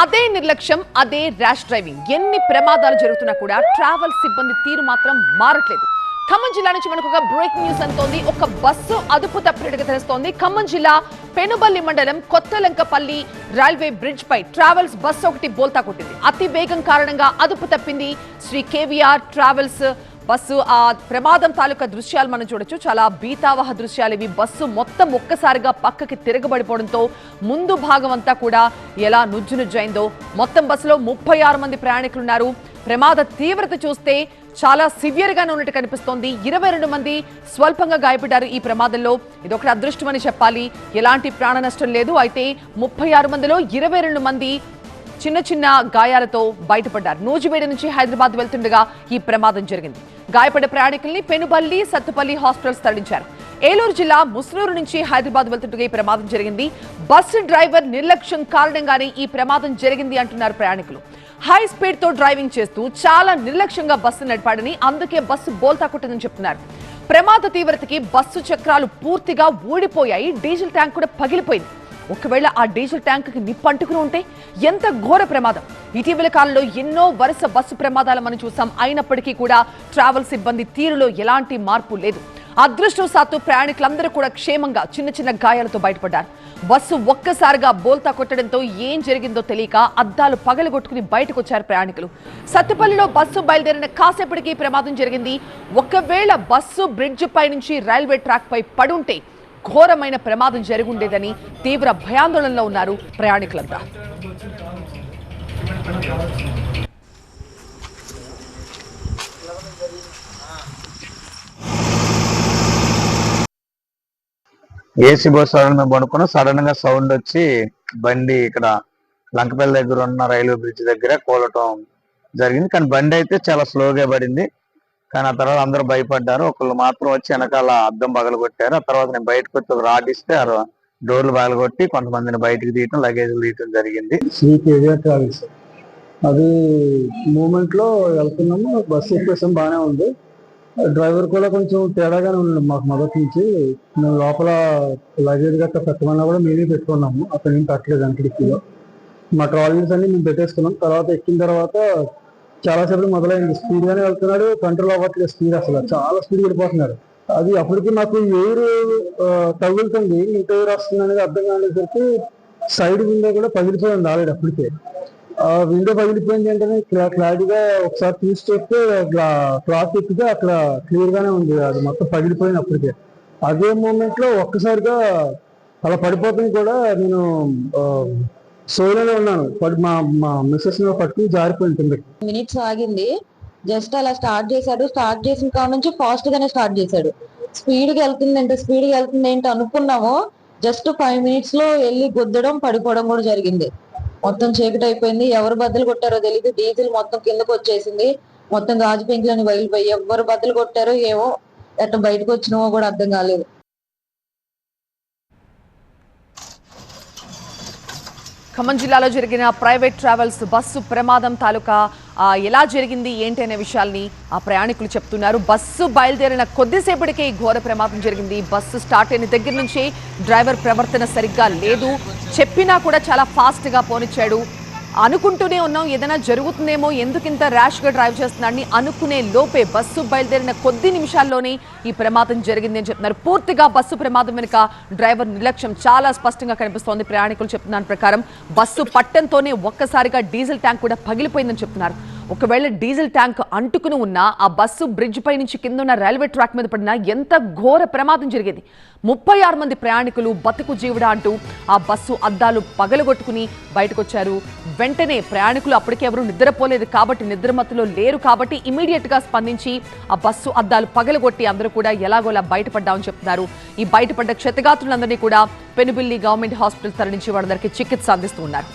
అదే నిర్లక్ష్యం, అదే ర్యాష్ డ్రైవింగ్. ఎన్ని ప్రమాదాలు జరుగుతున్నా కూడా ట్రావెల్ సిబ్బంది తీరు మాత్రం మారట్లేదు. ఖమ్మం జిల్లా నుంచి మనకు ఒక బ్రేకింగ్ న్యూస్ అంతోంది. ఒక బస్సు అదుపు తప్పినట్టుగా తెలుస్తోంది. ఖమ్మం జిల్లా పెనుబల్లి మండలం కొత్తలంకపల్లి రైల్వే బ్రిడ్జ్ పై ట్రావెల్స్ బస్సు ఒకటి బోల్తా కొట్టింది. అతి వేగం కారణంగా అదుపు తప్పింది శ్రీ కేవీఆర్ ట్రావెల్స్ బస్సు. ఆ ప్రమాదం తాలూకా దృశ్యాలు మనం చూడొచ్చు. చాలా భీతావహ దృశ్యాలు ఇవి. బస్సు మొత్తం ఒక్కసారిగా పక్కకి తిరగబడిపోవడంతో ముందు భాగం అంతా కూడా ఎలా నుజ్జునుజ్జైందో. మొత్తం బస్సులో 36 మంది ప్రయాణికులు ఉన్నారు. ప్రమాద తీవ్రత చూస్తే చాలా సివియర్ గానే ఉన్నట్టు కనిపిస్తోంది. 22 మంది స్వల్పంగా గాయపడ్డారు ఈ ప్రమాదంలో. ఇది ఒకటి అదృష్టమని చెప్పాలి. ఎలాంటి ప్రాణ నష్టం లేదు. అయితే 36 మందిలో 22 మంది చిన్న చిన్న గాయాలతో బయటపడ్డారు. నూజివేడ నుంచి హైదరాబాద్ వెళ్తుండగా ఈ ప్రమాదం జరిగింది. గాయపడ్డ ప్రయాణికుల్ని పెనుబల్లి, సత్తుపల్లి హాస్పిటల్స్ తరలించారు. ఏలూరు జిల్లా ముస్నూరు నుంచి హైదరాబాద్ వెళ్తుండగా ఈ ప్రమాదం జరిగింది. బస్సు డ్రైవర్ నిర్లక్ష్యం కారణంగానే ఈ ప్రమాదం జరిగింది అంటున్నారు ప్రయాణికులు. హై స్పీడ్ తో డ్రైవింగ్ చేస్తూ చాలా నిర్లక్ష్యంగా బస్సు నడిపాడని, అందుకే బస్సు బోల్తా కొట్టిందని చెప్తున్నారు. ప్రమాద తీవ్రతకి బస్సు చక్రాలు పూర్తిగా ఊడిపోయాయి. డీజిల్ ట్యాంక్ కూడా పగిలిపోయింది. ఒకవేళ ఆ డీజిల్ ట్యాంక్ కి నిప్పంటుకుని ఉంటే ఎంత ఘోర ప్రమాదం. ఇటీవల కాలంలో ఎన్నో వరుస బస్సు ప్రమాదాలు మనం చూసాం. అయినప్పటికీ కూడా ట్రావెల్ సిబ్బంది తీరులో ఎలాంటి మార్పు లేదు. అదృష్టవశాత్తు ప్రయాణికులందరూ కూడా క్షేమంగా చిన్న చిన్న గాయాలతో బయటపడ్డారు. బస్సు ఒక్కసారిగా బోల్తా కొట్టడంతో ఏం జరిగిందో తెలియక అద్దాలు పగలగొట్టుకుని బయటకు వచ్చారు ప్రయాణికులు. సత్తుపల్లిలో బస్సు బయలుదేరిన కాసేపటికి ప్రమాదం జరిగింది. ఒకవేళ బస్సు బ్రిడ్జ్ పై నుంచి రైల్వే ట్రాక్ పై పడుంటే ఘోరమైన ప్రమాదం జరుగుండేదని తీవ్ర భయాందోళనలో ఉన్నారు ప్రయాణికులంతా. ఏసీ బస్సు మేము పడుకున్నాం. సడన్ గా సౌండ్ వచ్చి బండి ఇక్కడ లంకపల్లి దగ్గర ఉన్న రైల్వే బ్రిడ్జ్ దగ్గర కూలటం జరిగింది. కానీ బండి అయితే చాలా స్లోగా పడింది. కానీ ఆ తర్వాత అందరూ భయపడ్డారు. ఒకళ్ళు మాత్రం వచ్చి వెనకాల అద్దం పగలగొట్టారు. ఆ తర్వాత నేను బయటకు వచ్చి ఒక రాడ్ ఇస్తే ఆ డోర్లు పగలగొట్టి కొంతమందిని బయటకు తీయటం, లగేజ్ తీయటం జరిగింది. శ్రీ కేవీఆర్ ట్రావెల్స్ అది మూమెంట్ లో వెళ్తున్నాము. బస్సు ఎక్కేసాం, బాగానే ఉంది. డ్రైవర్ కూడా కొంచెం తేడాగానే ఉన్నాడు మాకు మొదటి నుంచి. మేము లోపల లగేజ్ గట్రా పెట్టమన్నా కూడా మేమే పెట్టుకున్నాము. అక్కడ ఏం పెట్టలేదు వెనకడిలో. మా ట్రాలీస్ అన్ని మేము పెట్టేసుకున్నాం. తర్వాత ఎక్కిన తర్వాత చాలాసేపు మొదలైంది. స్పీడ్ గానే వెళ్తున్నాడు, కంట్రోల్ అవ్వట్లేదు స్పీడ్. అసలు చాలా స్పీడ్ వెళ్ళిపోతున్నారు. అది అప్పటికి నాకు ఎయిర్ తగులుతుంది, ఇంత ఎయిర్ వస్తుంది అనేది అర్థం కాలేసరికి సైడ్ విండో కూడా పగిలిపోయింది ఆల్రెడీ. అప్పటికే ఆ విండో పగిలిపోయింది ఏంటనే క్లారిటీగా ఒకసారి తీసి చెప్తే క్లాత్ ఎక్కితే అక్కడ క్లియర్ గానే ఉంది. అది మొత్తం పగిలిపోయింది అప్పటికే. అదే మూమెంట్ లో ఒక్కసారిగా అలా పడిపోతుంది కూడా. నేను సోలోనే ఉన్నాను. మా మిస్సెస్ పట్టుకుని జారిపోయింది. మినిట్స్ ఆగింది. జస్ట్ అలా స్టార్ట్ చేశాడు. స్టార్ట్ చేసిన కాడ నుంచి ఫాస్ట్ గానే స్టార్ట్ చేశాడు. స్పీడ్ గా వెళ్తుంది ఏంటి అనుకున్నాము. జస్ట్ 5 మినిట్స్ లో వెళ్ళి గుద్దడం, పడిపోవడం కూడా జరిగింది. మొత్తం చీకటి అయిపోయింది. ఎవరు బద్దలు కొట్టారో తెలియదు. డీజిల్ మొత్తం కిందకు వచ్చేసింది. మొత్తం గాజు పెంకులని బయలుపోయి ఎవరు బద్దలు కొట్టారో ఏమో, ఎట్లా బయటకు వచ్చినామో కూడా అర్థం కాలేదు. ఖమ్మం జిల్లాలో జరిగిన ప్రైవేట్ ట్రావెల్స్ బస్సు ప్రమాదం తాలూకా ఎలా జరిగింది ఏంటి అనే విషయాల్ని ఆ ప్రయాణికులు చెప్తున్నారు. బస్సు బయలుదేరిన కొద్దిసేపటికే ఈ ఘోర ప్రమాదం జరిగింది. బస్సు స్టార్ట్ అయిన దగ్గర నుంచి డ్రైవర్ ప్రవర్తన సరిగ్గా లేదు. చెప్పినా కూడా చాలా ఫాస్ట్గా పోనిచ్చాడు. అనుకుంటూనే ఉన్నాం ఏదైనా జరుగుతుందేమో, ఎందుకింత ర్యాష్గా డ్రైవ్ చేస్తున్నాడని అనుకునే లోపే బస్సు బయలుదేరిన కొద్ది నిమిషాల్లోనే ఈ ప్రమాదం జరిగింది అని చెప్తున్నారు. పూర్తిగా బస్సు ప్రమాదం వెనుక డ్రైవర్ నిర్లక్ష్యం చాలా స్పష్టంగా కనిపిస్తోంది. ప్రయాణికులు చెప్తున్న ప్రకారం బస్సు పట్టంతోనే ఒక్కసారిగా డీజిల్ ట్యాంక్ కూడా పగిలిపోయిందని చెప్తున్నారు. ఒకవేళ డీజిల్ ట్యాంక్ అంటుకుని ఉన్నా ఆ బస్సు బ్రిడ్జ్ పై నుంచి కింద ఉన్న రైల్వే ట్రాక్ మీద పడినా ఎంత ఘోర ప్రమాదం జరిగేది. 36 మంది ప్రయాణికులు బతుకు జీవుడా అంటూ ఆ బస్సు అద్దాలు పగలగొట్టుకుని బయటకు వచ్చారు. వెంటనే ప్రయాణికులు అప్పటికే ఎవరు నిద్రపోలేదు కాబట్టి, నిద్రమత్తులో లేరు కాబట్టి ఇమీడియట్ గా స్పందించి ఆ బస్సు అద్దాలు పగలగొట్టి అందరూ కూడా ఎలాగోలా బయటపడ్డామని చెప్తున్నారు. ఈ బయటపడ్డ క్షతగాత్రులందరినీ కూడా పెనుబిల్లి గవర్నమెంట్ హాస్పిటల్ తరలించి వాళ్ళందరికీ చికిత్స అందిస్తూ ఉన్నారు.